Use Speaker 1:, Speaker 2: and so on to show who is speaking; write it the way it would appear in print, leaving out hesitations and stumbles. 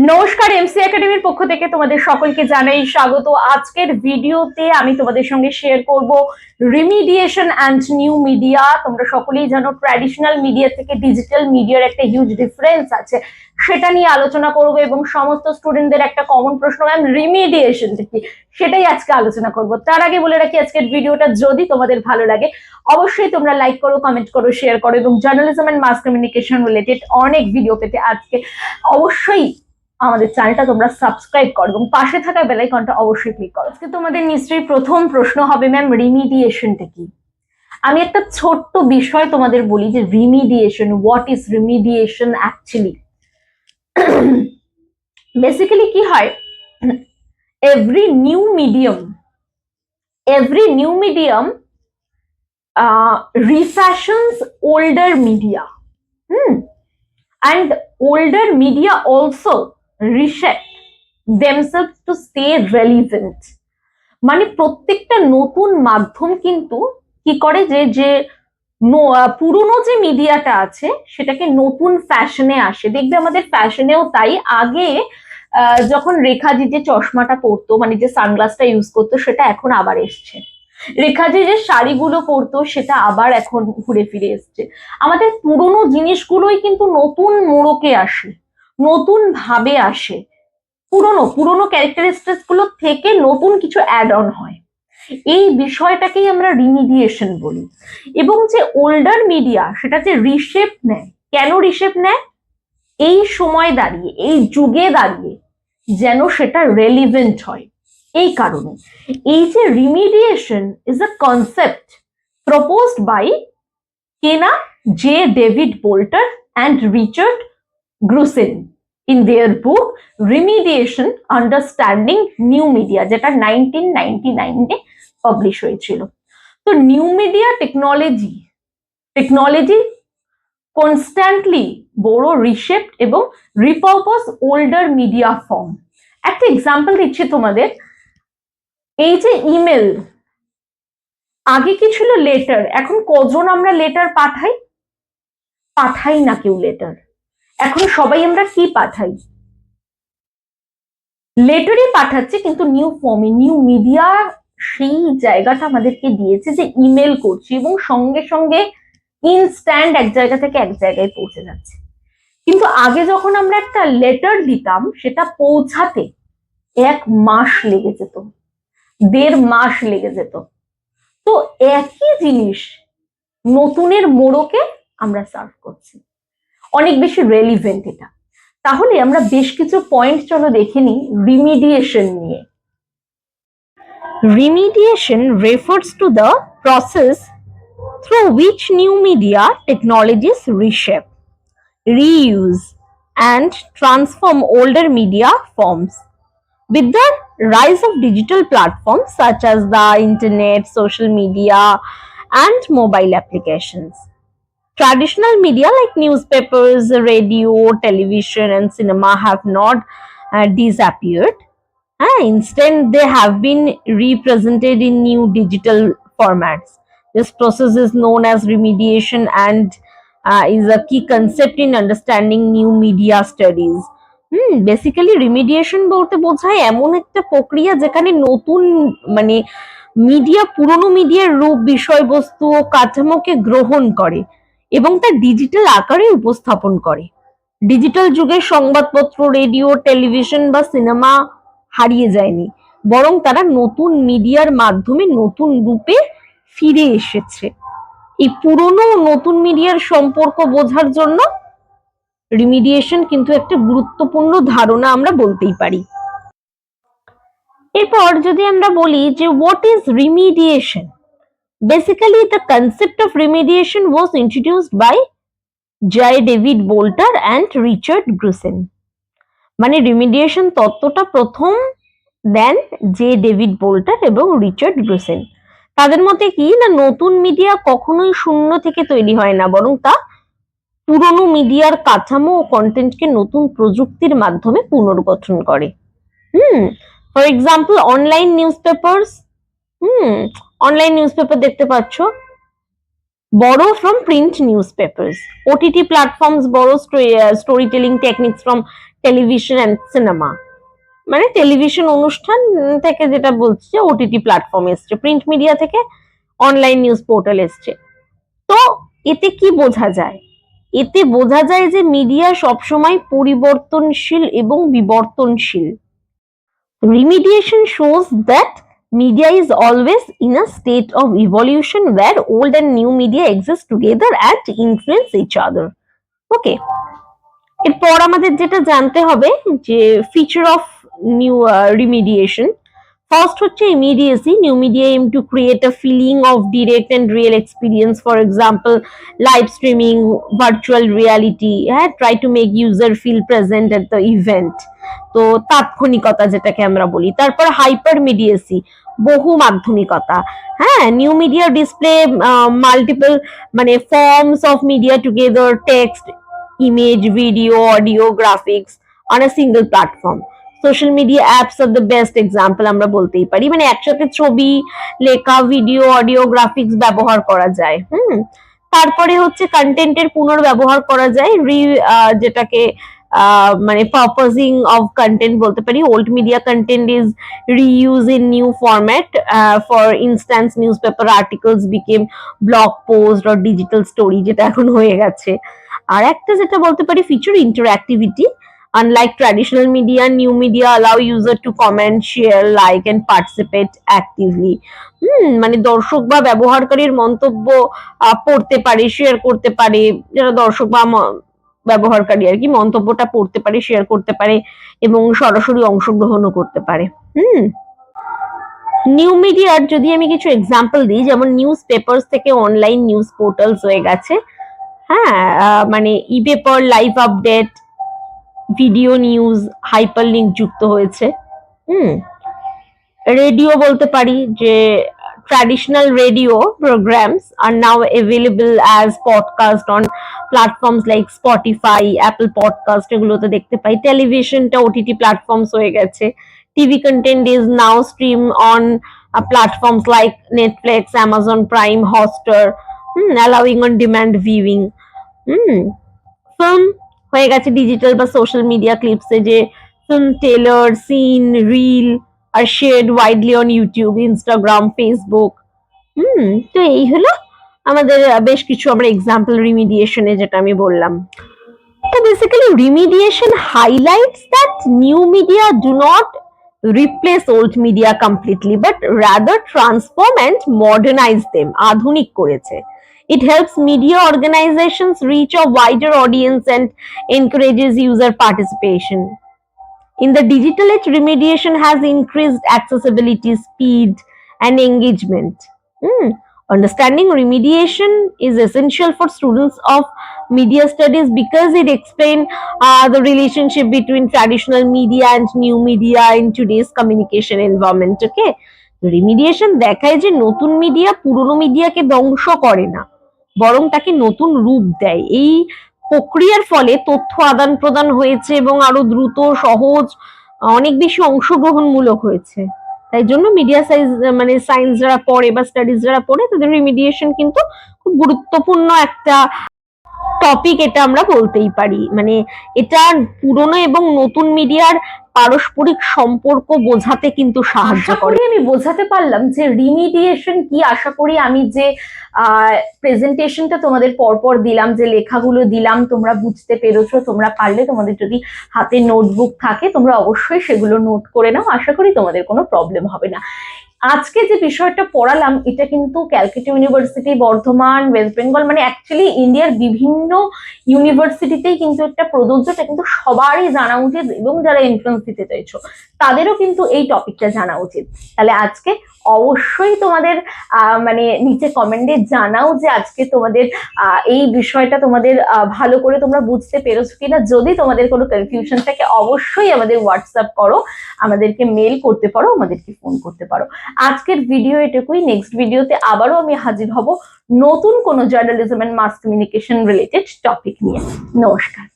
Speaker 1: নমস্কার, এমসি একাডেমির পক্ষ থেকে তোমাদের সকলকে জানাই স্বাগত। আজকের ভিডিওতে আমি তোমাদের সঙ্গে শেয়ার করব রিমিডিয়েশন অ্যান্ড নিউ মিডিয়া। তোমরা সকলেই জানো ট্র্যাডিশনাল মিডিয়া থেকে ডিজিটাল মিডিয়ার একটা হিউজ ডিফারেন্স আছে, সেটা নিয়ে আলোচনা করব এবং সমস্ত স্টুডেন্টদের একটা কমন প্রশ্ন, ম্যাম রিমিডিয়েশন কি, সেটাই আজকে আলোচনা করব। তার আগে বলে রাখি, আজকের ভিডিওটা যদি তোমাদের ভালো লাগে অবশ্যই তোমরা লাইক করো, কমেন্ট করো, শেয়ার করো এবং journalism and mass communication related অনেক ভিডিও পেতে আজকে অবশ্যই আমাদের চ্যানেলটা তোমরা সাবস্ক্রাইব করো এবং পাশে থাকা বেল আইকনটা অবশ্যই ক্লিক করো। আজকে তোমাদের নিশ্চয়ই প্রথম প্রশ্ন হবে, ম্যাম রিমিডিয়েশনটা কি। আমি একটা ছোট্ট বিষয় তোমাদের বলি যে রিমিডিয়েশন, হোয়াট ইজ রিমিডিয়েশন অ্যাকচুয়ালি। বেসিক্যালি কি হয়, every new medium refashions older media, and older media also reshape themselves to stay relevant. মানে প্রত্যেকটা নতুন মাধ্যম কিন্তু কি করে যে পুরনো যে মিডিয়াটা আছে সেটাকে নতুন ফ্যাশনে আসে। দেখবে আমাদের ফ্যাশনেও তাই, আগে যখন রেখাজি যে চশমাটা পরতো, মানে যে সানগ্লাসটা ইউজ করতো, সেটা এখন আবার এসছে। রেখাজি যে শাড়িগুলো পরতো সেটা আবার এখন ঘুরে ফিরে এসছে। আমাদের পুরনো জিনিসগুলোই কিন্তু নতুন মোড়কে আসে, নতুন ভাবে আসে, পুরনো ক্যারেক্টারিস্টিক্স গুলো থেকে নতুন কিছু অ্যাড অন হয়। এই বিষয়টাকেই আমরা রিমিডিয়েশন বলি। এবং যে ওল্ডার মিডিয়া সেটা যে রিশেপ নেয়, কেন রিশেপ নেয়? এই সময় দাঁড়িয়ে, এই যুগে দাঁড়িয়ে যেন সেটা রেলিভেন্ট হয়। এই কারণে এই যে remediation is a concept proposed by কেনা J David Bolter and Richard Grusin in their book Remediation Understanding New Media, যেটা 1999 পাবলিশ হয়েছিল। তো নিউ মিডিয়া টেকনোলজি কনস্ট্যান্টলি বড় রিশেপড এবং রিপারপাস ওল্ডার মিডিয়া ফর্ম। একটা এক্সাম্পল দিচ্ছি তোমাদের, এই যে ইমেল, আগে কি ছিল লেটার, এখন কজন আমরা লেটার পাঠাই না কেউ লেটার। এখন সবাই আমরা কি পাঠাই? লেটারই পাঠাচ্ছে, কিন্তু নিউ ফর্মে। নিউ মিডিয়া সেই জায়গাটা আমাদেরকে দিয়েছে যে ইমেল করছি এবং সঙ্গে সঙ্গে ইনস্ট্যান্ট এক জায়গা থেকে এক জায়গায় পৌঁছে যাচ্ছে। কিন্তু আগে যখন আমরা একটা লেটার দিতাম, সেটা পৌঁছাতে 1 মাস লেগে যেত, 1.5 মাস লেগে যেত। তো একই জিনিস নতুনের মোড়কে আমরা সার্ভ করছি, অনেক বেশি রেলিভেন্ট এটা। তাহলে আমরা বেশ কিছু পয়েন্ট চলো দেখে নিই রিমিডিয়েশন নিয়ে। Remediation refers to the process through which new media technologies reshape, reuse, and transform older media forms. With the rise of digital platforms such as the internet, social media, and mobile applications, traditional media like newspapers, radio, television, and cinema have not disappeared. Instead, they have been represented in new digital formats. This process is known as remediation and is a key concept in understanding new media studies. Basically remediation বলতে বোঝায় এমন একটা প্রক্রিয়া যেখানে নতুন মানে media পুরনো মিডিয়ার রূপ, বিষয়বস্তু ও কাঠামোকে গ্রহণ করে এবং তা ডিজিটাল আকারে উপস্থাপন করে। ডিজিটাল যুগে সংবাদপত্র, রেডিও, টেলিভিশন বা সিনেমা হারিয়ে যায়নি, বরং তারা নতুন মিডিয়ার মাধ্যমে নতুন রূপে ফিরে এসেছে। এই পুরনো নতুন মিডিয়ার সম্পর্ক বোঝার জন্য রিমিডিয়েশন কিন্তু একটা গুরুত্বপূর্ণ ধারণা আমরা বলতেই পারি। এরপর যদি আমরা বলি যে what is remediation, basically the concept of remediation was introduced by J David Bolter and Richard Grusin. মানে রিমিডিয়েশন তত্ত্বটা প্রথম দেন জে ডেভিড বোল্টার এবং রিচার্ড গ্রুসেন। তাদের মতে কি না, নতুন মিডিয়া কখনোই শূন্য থেকে তৈরি হয় না, বরং তা পুরনো মিডিয়ার কাঠামো ও কন্টেন্টকে নতুন প্রযুক্তির মাধ্যমে পুনর্গঠন করে। ফর এক্সাম্পল অনলাইন নিউজপেপার দেখতে পাচ্ছ, borrow from print newspapers. OTT platforms borrow storytelling techniques from television and cinema, মানে টেলিভিশন অনুষ্ঠান থেকে যেটা বলছে ওটিটি প্ল্যাটফর্ম এসছে, প্রিন্ট মিডিয়া থেকে অনলাইন নিউজ পোর্টাল এসছে। তো এতে কি বোঝা যায়? এতে বোঝা যায় যে মিডিয়া সবসময় পরিবর্তনশীল এবং বিবর্তনশীল। Remediation shows that media is always in a state of evolution where old and new media exist together and influence each other. Okay. এরপর আমাদের যেটা জানতে হবে যে feature of new remediation, first হচ্ছে immediacy. New media aim to create a feeling of direct and real experience, for example live streaming, virtual reality, হ্যাঁ, try to make user feel present at the event. তো তাৎক্ষণিকতা যেটাকে আমরা বলি। তারপর hyper মিডিয়েসি, বহু মাধ্যমিকতা, হ্যাঁ, নিউ মিডিয়া ডিসপ্লে মাল্টিপল মানে forms of media together, text, image, video, audio, graphics on a single platform. Social media apps are the best example আমরা বলতেই পারি, মানে একসাথে ছবি, লেখা, ভিডিও, অডিও, গ্রাফিক্স ব্যবহার করা যায়। তারপরে হচ্ছে কন্টেন্টের পুনর্ব্যবহার করা যায়, যেটাকে মানে পারপাজিং অফ কন্টেন্ট বলতে পারি। Old media content is reuse in new format, for instance newspaper articles became blog post or digital story, যেটা এখন হয়ে গেছে। আর একটা যেটা বলতে পারি feature interactivity, unlike traditional media, new media allow user to comment, share, like and participate actively. মানে দর্শক বা ব্যবহারকারীর মন্তব্য পড়তে পারে, শেয়ার করতে পারে, যারা দর্শক বা ব্যবহারকারী আর কি মন্তব্যটা পড়তে পারে, শেয়ার করতে পারে এবং সরাসরি অংশগ্রহণও করতে পারে। নিউ মিডিয়ার যদি আমি কিছু এক্সাম্পল দিই, যেমন নিউজ পেপারস থেকে অনলাইন নিউজ পোর্টালস হয়ে গেছে, হ্যাঁ, মানে e-paper, live update, video news, hyper link যুক্ত হয়েছে। রেডিও বলতে পারি যে traditional radio programmes are now available as podcast on platforms like Spotify, Apple podcast, এগুলোতে দেখতে পাই। টেলিভিশনটা ওটিটি প্ল্যাটফর্মস হয়ে গেছে। TV content is now stream on platforms like Netflix, Amazon Prime, Hotstar, allowing on demand viewing. Film হয়ে গেছে digital বা social media ক্লিপসে, যে film trailer, scene, reel are shared widely on YouTube, Instagram, Facebook. তো এই হলো আমাদের বেশ কিছু আমরা এক্সাম্পল রিমিডিয়েশনে, যেটা আমি বললাম। তো basically remediation highlights that new media do not replace old media completely but rather transform and modernize them, আধুনিক করেছে। It helps media organizations reach a wider audience and encourages user participation. In the digital age, remediation has increased accessibility, speed and engagement. Understanding remediation is essential for students of media studies because it explains the relationship between traditional media and new media in today's communication environment. Okay, remediation দেখায় যে নতুন media পুরনো মিডিয়াকে ধ্বংস করে না, বরং তাকে নতুন রূপ দেয়। এই প্রক্রিয়ার ফলে তথ্য আদান প্রদান হয়েছে এবং আরো দ্রুত, সহজ, অনেক বেশি অংশগ্রহণমূলক হয়েছে। তাই জন্য মিডিয়া মানে সায়েন্স যারা পড়ে বা স্টাডিজ যারা পড়ে, তাদের রিমিডিয়েশন কিন্তু খুব গুরুত্বপূর্ণ একটা টপিক, এটা আমরা বলতেই পারি। মানে এটা পুরনো এবং নতুন মিডিয়ার পারস্পরিক সম্পর্ক বোঝাতে কিন্তু সাহায্য করে। আমি বোঝাতে পারলাম যে রিমিডিয়েশন কি। আশা করি আমি যে প্রেজেন্টেশনটা তোমাদের পরপর দিলাম, যে লেখাগুলো দিলাম, তোমরা বুঝতে পেরেছো। তোমরা পারলে তোমাদের যদি হাতে নোটবুক থাকে তোমরা অবশ্যই সেগুলো নোট করে নাও। আশা করি তোমাদের কোনো প্রবলেম হবে না। আজকে যে বিষয়টা পড়ালাম এটা কিন্তু ক্যালকাটা ইউনিভার্সিটি, বর্ধমান, ওয়েস্ট বেঙ্গল, মানে অ্যাকচুয়ালি ইন্ডিয়ার বিভিন্ন ইউনিভার্সিটিতেই কিন্তু একটা প্রযোজ্য। এটা কিন্তু সবারই জানা উচিত এবং যারা এন্ট্রান্স দিতে চাইছো তাদেরও কিন্তু এই টপিকটা জানা উচিত। তাহলে আজকে অবশ্যই তোমাদের মানে নিচে কমেন্টে জানাও যে আজকে তোমাদের এই বিষয়টা তোমাদের ভালো করে তোমরা বুঝতে পেরেছো কিনা। যদি তোমাদের কোনো কনফিউশন থাকে অবশ্যই আমাদের হোয়াটসঅ্যাপ করো, আমাদেরকে মেল করতে পারো, আমাদেরকে ফোন করতে পারো। আজকের ভিডিও এটুকুই। নেক্সট ভিডিওতে আবারও আমি হাজির হব নতুন কোনো journalism and mass communication related topic নিয়ে। নমস্কার।